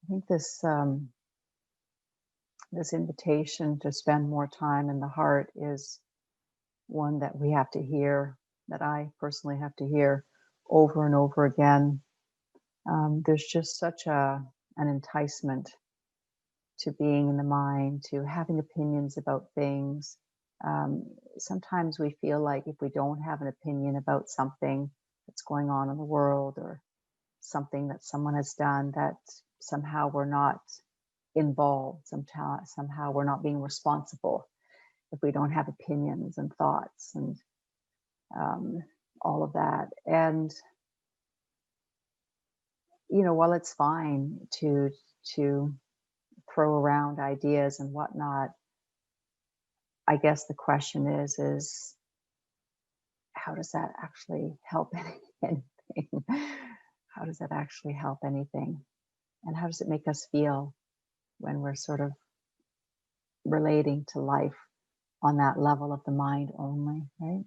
I think this invitation to spend more time in the heart is one that we have to hear, that I personally have to hear over and over again. There's just such an enticement to being in the mind, to having opinions about things. Um, Sometimes we feel like if we don't have an opinion about something that's going on in the world or something that someone has done, that somehow we're not involved, somehow we're not being responsible if we don't have opinions and thoughts and um, all of that. And while it's fine to throw around ideas and whatnot, I guess the question is how does that actually help anything? How does that actually help anything? And how does it make us feel when we're sort of relating to life on that level of the mind only, right?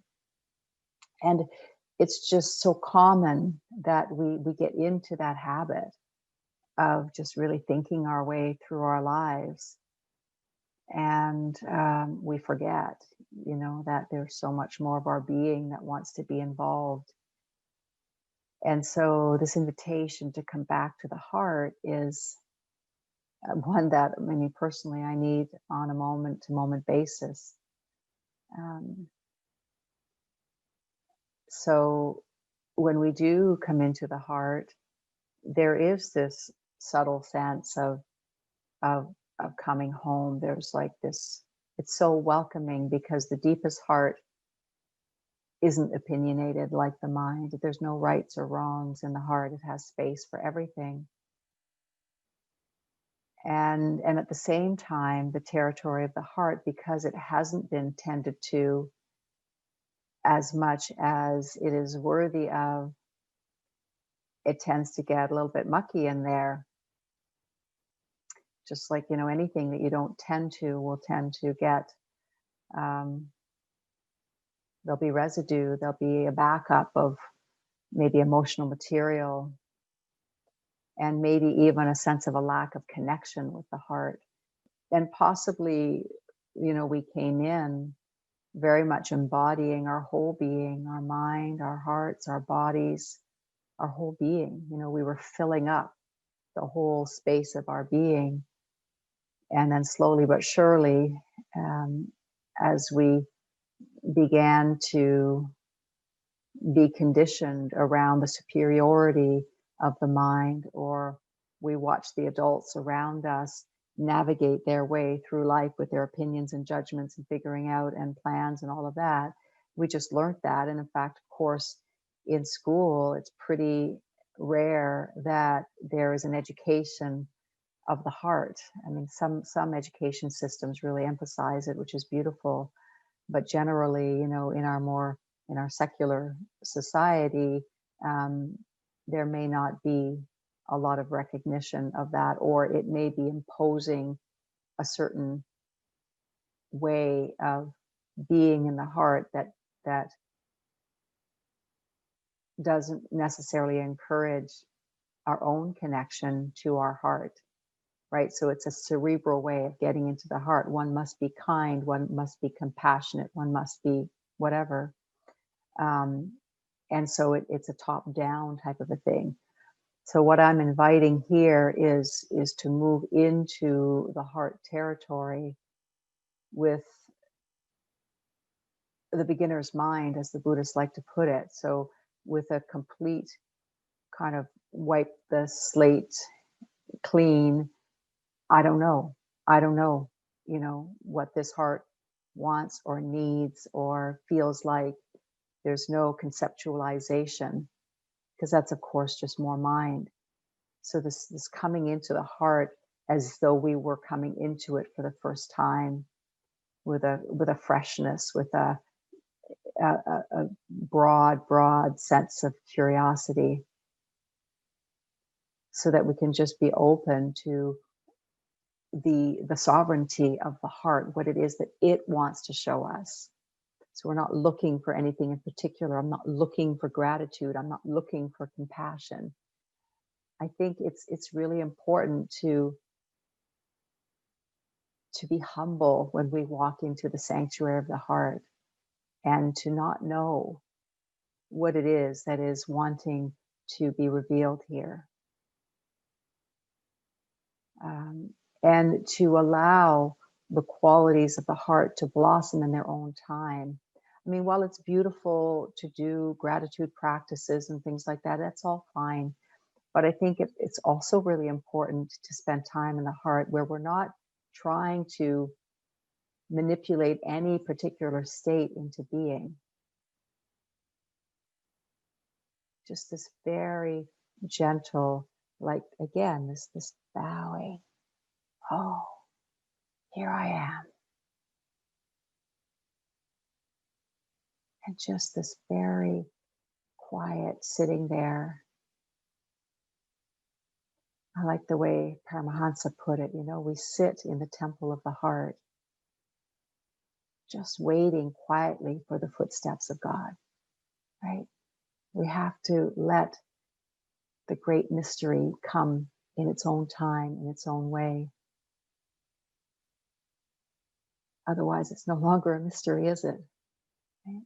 And it's just so common that we get into that habit of just really thinking our way through our lives. And we forget, that there's so much more of our being that wants to be involved. And so this invitation to come back to the heart is one that, I mean, personally, I need on a moment to moment basis. Um, so when we do come into the heart, there is this subtle sense of of coming home. There's like this, it's so welcoming because the deepest heart isn't opinionated like the mind. There's no rights or wrongs in the heart. It has space for everything. And at the same time, the territory of the heart, because it hasn't been tended to as much as it is worthy of, it tends to get a little bit mucky in there. Just like, anything that you don't tend to will tend to get, um, there'll be residue, there'll be a backup of maybe emotional material, and maybe even a sense of a lack of connection with the heart. And possibly, we came in very much embodying our whole being, our mind, our hearts, our bodies, our whole being. We were filling up the whole space of our being. And then slowly but surely, as we began to be conditioned around the superiority of the mind, or we watch the adults around us navigate their way through life with their opinions and judgments and figuring out and plans and all of that. We just learned that. And in fact, of course, in school, it's pretty rare that there is an education of the heart. I mean, some education systems really emphasize it, which is beautiful. But generally, in our secular society, um, there may not be a lot of recognition of that, or it may be imposing a certain way of being in the heart that doesn't necessarily encourage our own connection to our heart, right? So it's a cerebral way of getting into the heart. One must be kind, one must be compassionate, one must be whatever. Um, and so it's a top down type of a thing. So what I'm inviting here is to move into the heart territory with the beginner's mind, as the Buddhists like to put it. So with a complete kind of wipe the slate clean. I don't know. I don't know, what this heart wants or needs or feels like. There's no conceptualization, because that's of course just more mind. So this coming into the heart as though we were coming into it for the first time, with a freshness, with a broad sense of curiosity, so that we can just be open to the sovereignty of the heart, what it is that it wants to show us. So we're not looking for anything in particular. I'm not looking for gratitude. I'm not looking for compassion. I think it's really important to be humble when we walk into the sanctuary of the heart, and to not know what it is that is wanting to be revealed here. Um, and to allow the qualities of the heart to blossom in their own time. I mean, while it's beautiful to do gratitude practices and things like that, that's all fine. But I think it's also really important to spend time in the heart where we're not trying to manipulate any particular state into being. Just this very gentle, like again, this bowing. Oh, here I am. And just this very quiet sitting there. I like the way Paramahansa put it, we sit in the temple of the heart, just waiting quietly for the footsteps of God, right? We have to let the great mystery come in its own time, in its own way. Otherwise, it's no longer a mystery, is it? Right?